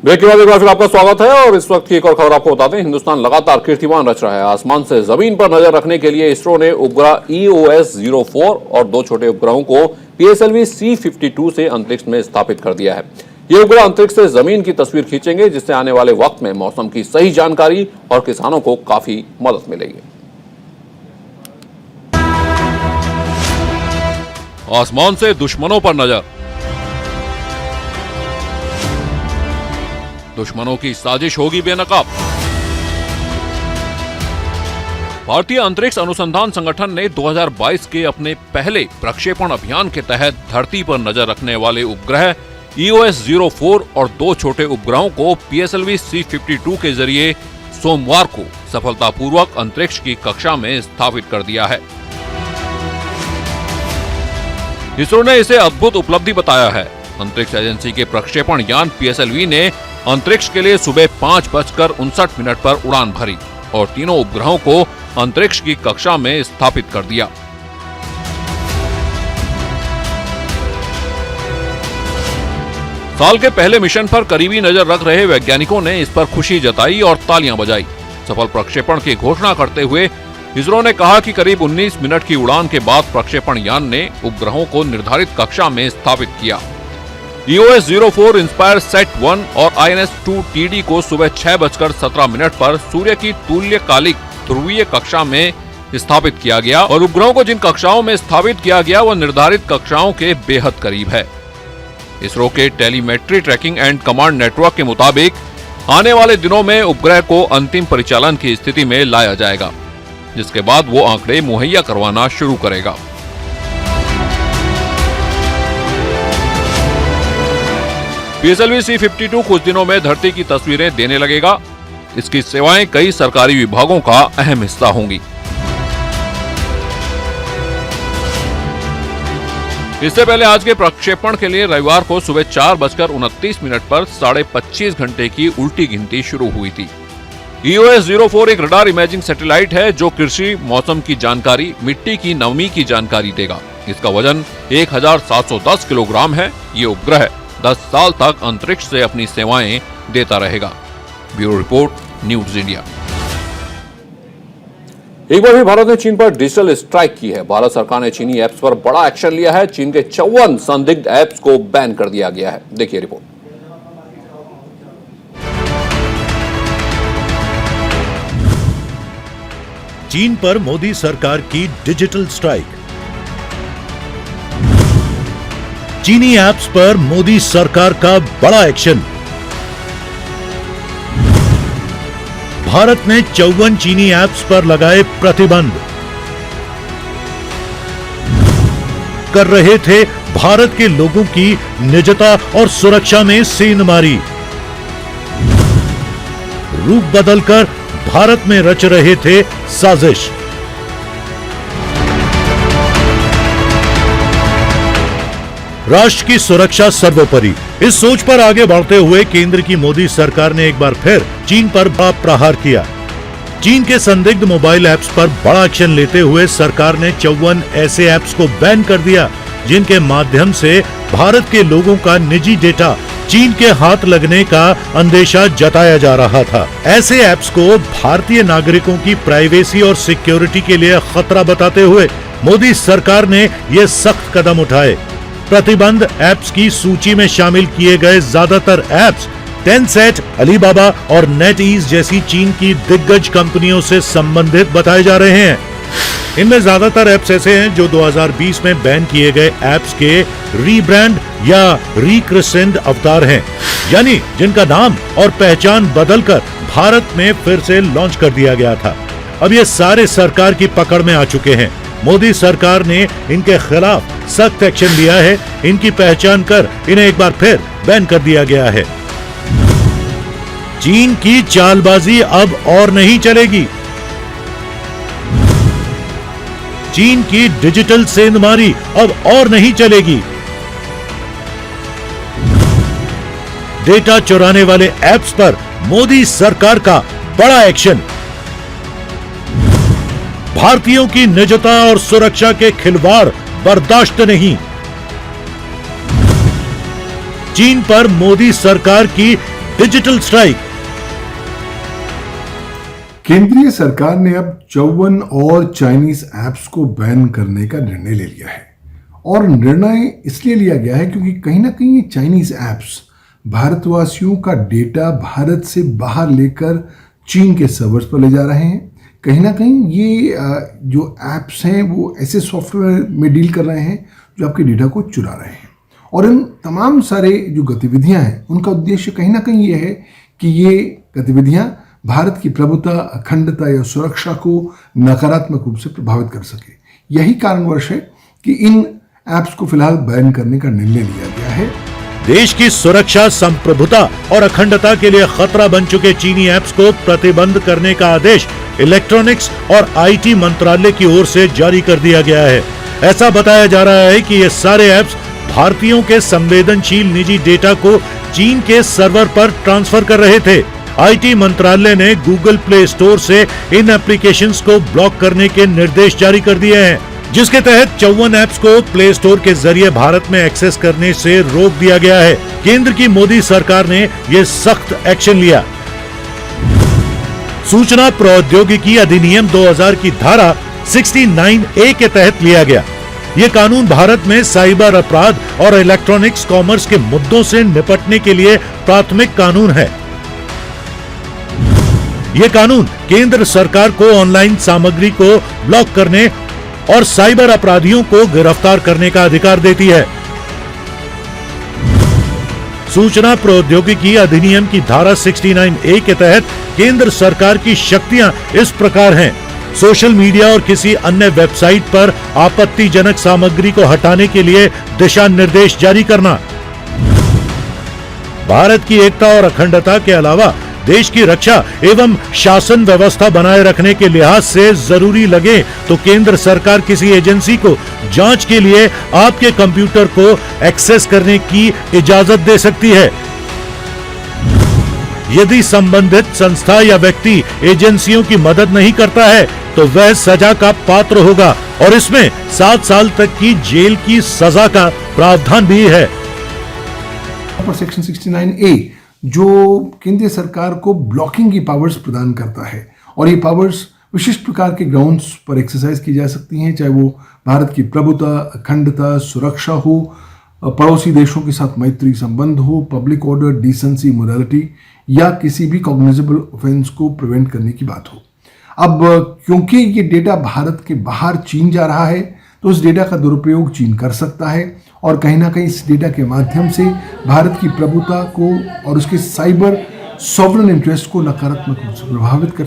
Break के बाद एक बार फिर आपका स्वागत है और इस वक्त की एक और खबर आपको बता दें। हिंदुस्तान लगातार कीर्तिमान रच रहा है। आसमान से जमीन पर नजर रखने के लिए इसरो ने उपग्रह EOS-04 और 2 छोटे उपग्रहों को PSLV C-52 से अंतरिक्ष में स्थापित कर दिया है। ये उपग्रह अंतरिक्ष से जमीन की तस्वीर खींचेंगे, जिससे आने वाले वक्त में मौसम की सही जानकारी और किसानों को काफी मदद मिलेगी। आसमान से दुश्मनों पर नजर। दुश्मनों की साजिश होगी बेनकाब। भारतीय अंतरिक्ष अनुसंधान संगठन ने 2022 के अपने पहले प्रक्षेपण अभियान के तहत धरती पर नजर रखने वाले उपग्रह EOS-04 और 2 छोटे उपग्रहों को PSLV C-52 के जरिए सोमवार को सफलतापूर्वक अंतरिक्ष की कक्षा में स्थापित कर दिया है। इसरो ने इसे अद्भुत उपलब्धि बताया है। अंतरिक्ष एजेंसी के प्रक्षेपण यान PSLV ने अंतरिक्ष के लिए सुबह 5:59 पर उड़ान भरी और तीनों उपग्रहों को अंतरिक्ष की कक्षा में स्थापित कर दिया। साल के पहले मिशन पर करीबी नजर रख रहे वैज्ञानिकों ने इस पर खुशी जताई और तालियां बजाई। सफल प्रक्षेपण की घोषणा करते हुए इसरो ने कहा कि करीब 19 मिनट की उड़ान के बाद प्रक्षेपण यान ने उपग्रहों को निर्धारित कक्षा में स्थापित किया। EOS-04 इंस्पायर सेट 1 और INS-2 TD को सुबह 6:17 पर सूर्य की तुल्यकालिक ध्रुवीय कक्षा में स्थापित किया गया और उपग्रहों को जिन कक्षाओं में स्थापित किया गया वह निर्धारित कक्षाओं के बेहद करीब है। इसरो के telemetry tracking and command network के मुताबिक आने वाले दिनों में उपग्रह को अंतिम परिचालन की स्थिति में लाया जाएगा, जिसके बाद वो आंकड़े मुहैया करवाना शुरू करेगा। PSLV C-52 कुछ दिनों में धरती की तस्वीरें देने लगेगा। इसकी सेवाएं कई सरकारी विभागों का अहम हिस्सा होंगी। इससे पहले आज के प्रक्षेपण के लिए रविवार को सुबह 4:29 पर 25.5 घंटे की उल्टी गिनती शुरू हुई थी। EOS-04 एक रडार इमेजिंग सैटेलाइट है जो कृषि, मौसम की जानकारी, मिट्टी की नमी की जानकारी देगा। इसका वजन 1710 किलोग्राम है। ये उपग्रह 10 साल तक अंतरिक्ष से अपनी सेवाएं देता रहेगा। Bureau report, news India. एक बार भी भारत ने चीन पर डिजिटल स्ट्राइक की है। भारत सरकार ने चीनी ऐप्स पर बड़ा एक्शन लिया है। चीन के 54 संदिग्ध ऐप्स को बैन कर दिया गया है। देखिए रिपोर्ट। चीन पर मोदी सरकार की डिजिटल स्ट्राइक। चीनी ऐप्स पर मोदी सरकार का बड़ा एक्शन। भारत ने 54 चीनी ऐप्स पर लगाए प्रतिबंध। कर रहे थे भारत के लोगों की निजता और सुरक्षा में सेंधमारी। रूप बदलकर भारत में रच रहे थे साजिश। राष्ट्र की सुरक्षा सर्वोपरि, इस सोच पर आगे बढ़ते हुए केंद्र की मोदी सरकार ने एक बार फिर चीन पर बड़ा प्रहार किया। चीन के संदिग्ध मोबाइल ऐप्स पर बड़ा एक्शन लेते हुए सरकार ने 54 ऐसे ऐप्स को बैन कर दिया जिनके माध्यम से भारत के लोगों का निजी डेटा चीन के हाथ लगने का अंदेशा जताया जा रहा था। ऐसे ऐप्स को भारतीय नागरिकों की प्राइवेसी और सिक्योरिटी के लिए खतरा बताते हुए मोदी सरकार ने ये सख्त कदम उठाए। प्रतिबंध ऐप्स की सूची में शामिल किए गए ज्यादातर ऐप्स टेंसेट, अलीबाबा और नेटईज जैसी चीन की दिग्गज कंपनियों से संबंधित बताए जा रहे हैं। इनमें ज्यादातर ऐप्स ऐसे हैं जो 2020 में बैन किए गए ऐप्स के रीब्रांड या रिक्रिसेंट अवतार हैं, यानी जिनका नाम और पहचान बदलकर भारत में फिर से लॉन्च कर दिया गया था। अब ये सारे सरकार की पकड़ में आ चुके हैं। मोदी सरकार ने इनके खिलाफ सख्त एक्शन लिया है। इनकी पहचान कर इन्हें एक बार फिर बैन कर दिया गया है। चीन की चालबाजी अब और नहीं चलेगी। चीन की डिजिटल सेंधमारी अब और नहीं चलेगी। डेटा चुराने वाले ऐप्स पर मोदी सरकार का बड़ा एक्शन। भारतीयों की निजता और सुरक्षा के खिलवाड़ बर्दाश्त नहीं। चीन पर मोदी सरकार की डिजिटल स्ट्राइक। केंद्रीय सरकार ने अब 54 और चाइनीज ऐप्स को बैन करने का निर्णय ले लिया है। और निर्णय इसलिए लिया गया है क्योंकि कहीं ना कहीं ये चाइनीज ऐप्स भारतवासियों का डेटा भारत से बाहर लेकर चीन के सर्वर्स पर ले जा रहे हैं। कहीं ना कहीं ये जो ऐप्स हैं वो ऐसे सॉफ्टवेयर में डील कर रहे हैं जो आपके डेटा को चुरा रहे हैं। और इन तमाम सारे जो गतिविधियां हैं उनका उद्देश्य कहीं ना कहीं ये है कि ये गतिविधियां भारत की प्रभुता, अखंडता या सुरक्षा को नकारात्मक रूप से प्रभावित कर सके। यही कारणवश है कि इन ऐप्स को फिलहाल बैन करने का निर्णय लिया गया है। देश की सुरक्षा, संप्रभुता और अखंडता के लिए खतरा बन चुके चीनी ऐप्स को प्रतिबंध करने का आदेश इलेक्ट्रॉनिक्स और आईटी मंत्रालय की ओर से जारी कर दिया गया है। ऐसा बताया जा रहा है कि ये सारे ऐप्स भारतीयों के संवेदनशील निजी डेटा को चीन के सर्वर पर ट्रांसफर कर रहे थे। आईटी मंत्रालय ने गूगल प्ले स्टोर से इन एप्लीकेशंस को ब्लॉक करने के निर्देश जारी कर दिए हैं, जिसके तहत 54 ऐप्स को प्ले स्टोर के जरिए भारत में एक्सेस करने से रोक दिया गया है। केंद्र की मोदी सरकार ने यह सख्त एक्शन लिया। सूचना प्रौद्योगिकी अधिनियम 2000 की धारा 69A के तहत लिया गया। ये कानून भारत में साइबर अपराध और इलेक्ट्रॉनिक्स कॉमर्स के मुद्दों से निपटने के लिए प्राथमिक कानून है। ये कानून केंद्र सरकार को ऑनलाइन सामग्री को ब्लॉक करने और साइबर अपराधियों को गिरफ्तार करने का अधिकार देती है। सूचना प्रौद्योगिकी अधिनियम की धारा 69A के तहत केंद्र सरकार की शक्तियां इस प्रकार हैं: सोशल मीडिया और किसी अन्य वेबसाइट पर आपत्तिजनक सामग्री को हटाने के लिए दिशा निर्देश जारी करना। भारत की एकता और अखंडता के अलावा देश की रक्षा एवं शासन व्यवस्था बनाए रखने के लिहाज से जरूरी लगे तो केंद्र सरकार किसी एजेंसी को जांच के लिए आपके कंप्यूटर को एक्सेस करने की इजाजत दे सकती है। यदि संबंधित संस्था या व्यक्ति एजेंसियों की मदद नहीं करता है तो वह सजा का पात्र होगा और इसमें 7 साल तक की जेल की सजा का प्रावधान भी है। सेक्शन 69A जो केंद्रीय सरकार को ब्लॉकिंग की पावर्स प्रदान करता है और ये पावर्स विशिष्ट प्रकार के ग्राउंड्स पर एक्सरसाइज की जा सकती हैं, चाहे वो भारत की प्रभुता, अखंडता, सुरक्षा हो, पड़ोसी देशों के साथ मैत्री संबंध हो, पब्लिक ऑर्डर, डिसेंसी, मोरालिटी या किसी भी कॉग्निजेबल ऑफेंस को प्रिवेंट करने की बात हो। अब क्योंकि ये डेटा भारत के बाहर चीन जा रहा है तो उस डेटा का दुरुपयोग चीन कर सकता है और कहीं ना कहीं इस डेटा के माध्यम से भारत की प्रभुता को और उसके साइबर सॉवरेन इंटरेस्ट को नकारात्मक रूप से प्रभावित कर